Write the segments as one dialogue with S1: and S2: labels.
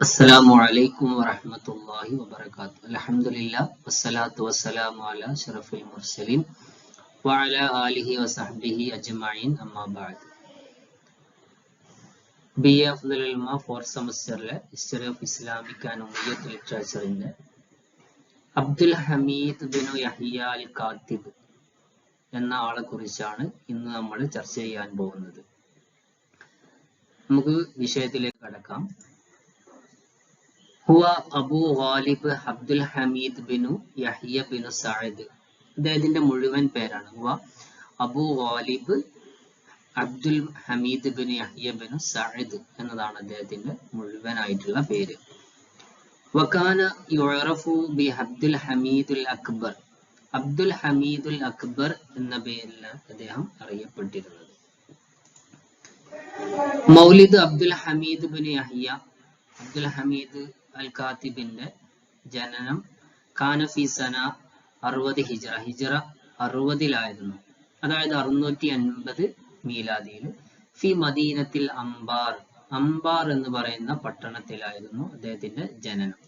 S1: അസ്സലാമു അലൈക്കും വറഹ്മത്തുള്ളാഹി വബറകാതുഹു. അൽഹംദുലില്ലാഹ് വസ്സലാത്തു വസ്സലാമു അലാ അഷ്റഫിൽ മുർസലീൻ വഅലാ ആലിഹി വസഹ്ബിഹി അജ്മഈൻ. അമ്മാ ബഅദ്. ബിഎ അഫ്ദലുൽ ഉലമ 4th സെമസ്റ്ററിലെ ഹിസ്റ്ററി ഓഫ് ഇസ്ലാമിക് ആൻഡ് ഉമ്മയ്യത്ത് ലിറ്ററേച്ചറിന്റെ Abdul Hamid bin Yahya al Katib എന്ന ആളെ കുറിച്ചാണ് ഇന്ന് നമ്മൾ ചർച്ച ചെയ്യാൻ പോകുന്നത്. നമുക്ക് വിഷയത്തിലേക്ക് കടക്കാം. ഹുവ അബൂ ഗാലിബ് അബ്ദുൽ ഹമീദ് ബിനു യഹ്യ ബിനു സഅദ്. അദ്ദേഹത്തിന്റെ മുഴുവൻ പേരാണ് ഹുവ Abu Ghalib Abdul Hamid bin Yahya Binu Saad എന്നതാണ് അദ്ദേഹത്തിന്റെ മുഴുവനായിട്ടുള്ള പേര്. വകാന യുഅറഫു ബി അബ്ദുൽ ഹമീദുൽ അക്ബർ. അബ്ദുൽ ഹമീദുൽ അക്ബർ എന്ന പേരിലാണ് അദ്ദേഹം അറിയപ്പെട്ടിരുന്നത്. മൗലിദ് അബ്ദുൽ ഹമീദ് ബിൻ യഹ്യ, അബ്ദുൽ ഹമീദ് അൽ കാത്തിബിന്റെ ജനനം കാനഫി സന 60 ഹിജ്റ 60-ലായിരുന്നു. അതായത് 650 മീലാദിയിൽ. ഫി മദീനത്തിൽ അംബാർ എന്ന് പറയുന്ന പട്ടണത്തിലായിരുന്നു അദ്ദേഹത്തിന്റെ ജനനം.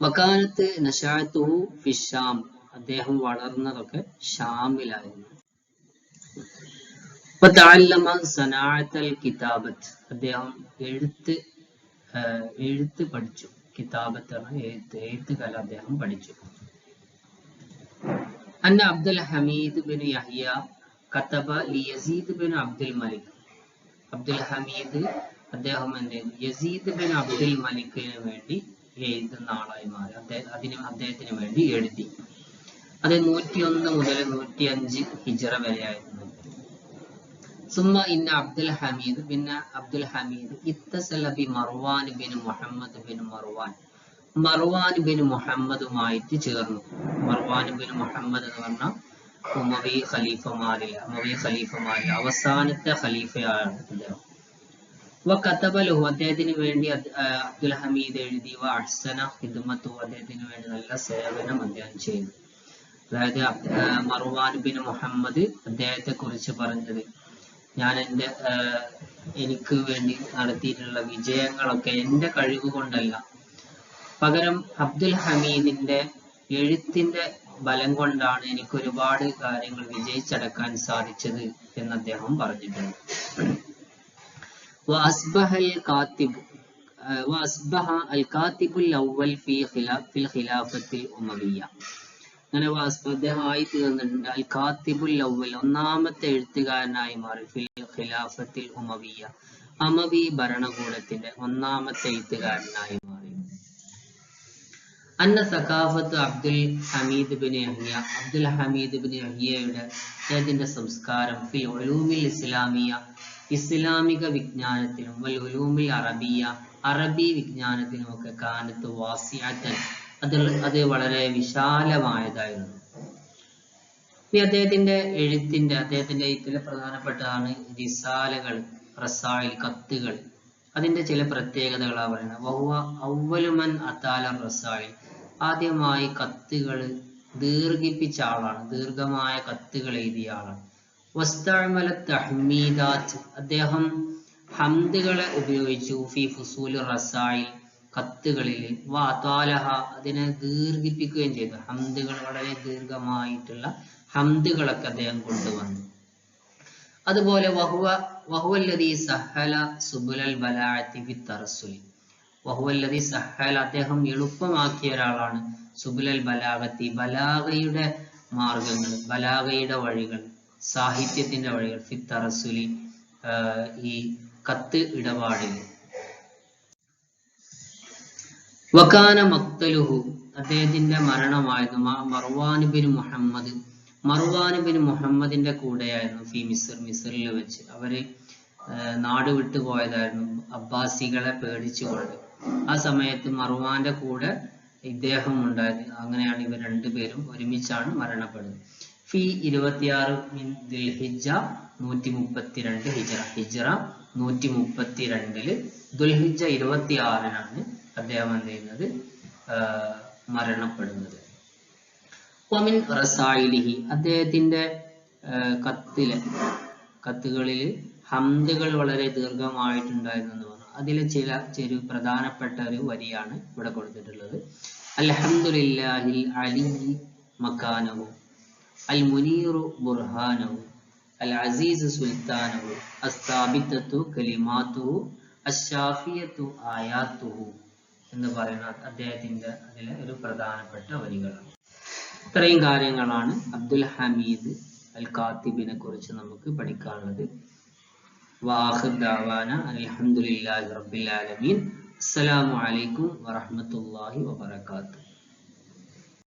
S1: വകാനത്ത് നശഅതുഹു ഫി ഷാം. അദ്ദേഹം വളർന്നതൊക്കെ ഷാമിലായിരുന്നു. വതഅല്ലമ സനാഅത്തൽ കിതാബത്ത്. അദ്ദേഹം എഴുത്ത് പഠിച്ചു. കിതാബത്ത് എഴുത്ത് കല അദ്ദേഹം പഠിച്ചു. അന്ന അബ്ദുൽ ഹമീദ് ബിൻ യഹ്യ കതബ ലി യസീദ് ബിൻ അബ്ദുൽ മലിക്. അബ്ദുൽ ഹമീദ് അദ്ദേഹം യസീദ് ബിൻ അബ്ദുൽ മലിക്കിന് വേണ്ടി എഴുതുന്ന ആളായി മാറി. അദ്ദേഹത്തിന് വേണ്ടി എഴുതി. അത് 101 മുതൽ 105 ഹിജ്റ വരെയായിരുന്നു. സുമ്മ ഇന്ന അബ്ദുൽ ഹമീദ്, പിന്നെ അബ്ദുൽ ഹമീദ് ഇത്തസല ബി Marwan bin Muhammad bin Marwan ബിൻ മുഹമ്മദുമായിട്ട് ചേർന്നു. മർവാൻ ബിൻ മുഹമ്മദ് എന്ന് പറഞ്ഞാൽ ഉമവി ഖലീഫമാരിൽ അവസാനത്തെ ഖലീഫയാണ് അദ്ദേഹം. വകതബലഹു, അദ്ദേഹത്തിന് വേണ്ടി അബ്ദുൽ ഹമീദ് എഴുതി. വഅഹ്സന ഖിദ്മത്തു, അദ്ദേഹത്തിന് വേണ്ടി നല്ല സേവനം അദ്ദേഹം ചെയ്തു. അതായത് മർവാൻ ബിൻ മുഹമ്മദ് അദ്ദേഹത്തെ കുറിച്ച് പറഞ്ഞത്, ഞാൻ എനിക്ക് വേണ്ടി നടത്തിയിട്ടുള്ള വിജയങ്ങളൊക്കെ എൻ്റെ കഴിവ് കൊണ്ടല്ല, പകരം അബ്ദുൽ ഹമീദിന്റെ എഴുത്തിന്റെ ബലം കൊണ്ടാണ് എനിക്ക് ഒരുപാട് കാര്യങ്ങൾ വിജയിച്ചടക്കാൻ സാധിച്ചത് എന്ന് അദ്ദേഹം പറഞ്ഞിട്ടുണ്ട്. വഅസ്ബഹ അൽ കാത്തിബുൽ അവ്വൽ ഫിൽ ഖിലാഫത്തിൽ ഉമവിയ്യ. അങ്ങനെ അദ്ദേഹം ആയി തീർന്നിട്ടുണ്ട് അൽ കാത്തിബുൽ അവ്വൽ, ഒന്നാമത്തെ എഴുത്തുകാരനായി മാറി. ഫിൽ ഖിലാഫത്തിൽ ഉമവിയ്യ, അമവി ഭരണകൂടത്തിന്റെ ഒന്നാമത്തെ എഴുത്തുകാരനായി മാറി. അന്ന Saqafath Abdul Hamid bin Yahya, Abdul Hamid bin യഹ്യയുടെ അദ്ദേഹത്തിന്റെ സംസ്കാരം ഫിൽ ഉലൂമിൽ ഇസ്ലാമിയ, ഇസ്ലാമിക വിജ്ഞാനത്തിലും വൽ ഉലൂമിൽ അറബിയ, അറബി വിജ്ഞാനത്തിലും ഒക്കെ കാനത്ത് വാസിഅത്തൻ, അത് വളരെ വിശാലമായതായിരുന്നു. അദ്ദേഹത്തിന്റെ എഴുത്തിലെ പ്രധാനപ്പെട്ടതാണ് റിസാലകൾ, റസായിൽ, കത്തുകൾ. അതിന്റെ ചില പ്രത്യേകതകളാണ് പറയുന്നത്. വഹുവ അവ്വലു മൻ അതാല റസായിൽ, ആദ്യമായി കത്തുകൾ ദീർഘിപ്പിച്ച ആളാണ്, ദീർഘമായ കത്തുകൾ എഴുതിയ ആളാണ്. വസ്തഅമല തഹ്മീദാത്ത്, അദ്ദേഹം ഹംദുകളെ ഉപയോഗിച്ചു. ഫി ഫുസൂൽ റസായിൽ, കത്തുകളിൽ. വഅതാലഹ, അതിനെ ദീർഘിപ്പിക്കുകയും ചെയ്തു. ഹംദുകൾ, വളരെ ദീർഘമായിട്ടുള്ള ഹംദുകളൊക്കെ അദ്ദേഹം കൊണ്ടുവന്നു. അതുപോലെ വഹുവല്ലദീ സഹല സുബുലൽ ബലാഅത്തി ഫി തറസ്സുൽ, വഹുവല്ലദീ സഹല, അദ്ദേഹം എളുപ്പമാക്കിയ ഒരാളാണ്. സുബുലൽ ബലാഗത്തി, ബലാഗയുടെ മാർഗങ്ങൾ, ബലാഗയുടെ വഴികൾ, സാഹിത്യത്തിന്റെ വഴികൾ. ഫി തറസ്സുലി, ഈ കത്ത് ഇടപാടിൽ. വകാന മഖ്തലുഹു, അദ്ദേഹത്തിന്റെ മരണമായിരുന്നു മർവാൻ ബിൻ മുഹമ്മദിന്റെ കൂടെയായിരുന്നു. ഫി മിസ്റിൽ വെച്ച്. അവര് നാട് വിട്ടു പോയതായിരുന്നു അബ്ബാസികളെ പേടിച്ചുകൊണ്ട്. ആ സമയത്ത് മർവാന്റെ കൂടെ ഇദ്ദേഹം ഉണ്ടായിരുന്നു. അങ്ങനെയാണ് ഇവർ രണ്ടുപേരും ഒരുമിച്ചാണ് മരണപ്പെടുന്നത്. ഫി 26 ദുൽഹിജ്ജ 132 ഹിജ്റ 132 ദുൽഹിജ്ജ 26-നാണ് അദ്ദേഹം എന്ത് ചെയ്യുന്നത്, മരണപ്പെടുന്നത്. വമിൻ റസായിലിഹി, അദ്ദേഹത്തിന്റെ കത്തുകളിൽ ഹംദുകൾ വളരെ ദീർഘമായിട്ടുണ്ടായിരുന്നു എന്ന് പറഞ്ഞു. അതിലെ ചില പ്രധാനപ്പെട്ട ഒരു വരിയാണ് ഇവിടെ കൊടുത്തിട്ടുള്ളത്. അൽഹംദുലില്ലാഹിൽ അലി മക്കാനഹു അൽ മുനീറു ബുർഹാനഹു അൽ അസീസ് സുൽത്താനഹു അസ്സാബിത്തത്തു കലിമാത്തുഹു അശ്ശാഫിയത്തു ആയാത്തുഹു എന്ന് പറയുന്ന അദ്ദേഹത്തിന്റെ അതിലെ ഒരു പ്രധാനപ്പെട്ട വരികളാണ്. ഇത്രയും കാര്യങ്ങളാണ് അബ്ദുൽ ഹമീദ് അൽ ഖാത്തിബിനെ കുറിച്ച് നമുക്ക് പഠിക്കാനുള്ളത്. വാഖിർ ദഅവാന അൽഹംദുലില്ലാഹി റബ്ബിൽ ആലമീൻ. അസ്സലാമു അലൈക്കും വറഹ്മത്തുള്ളാഹി വബറകാതുഹു.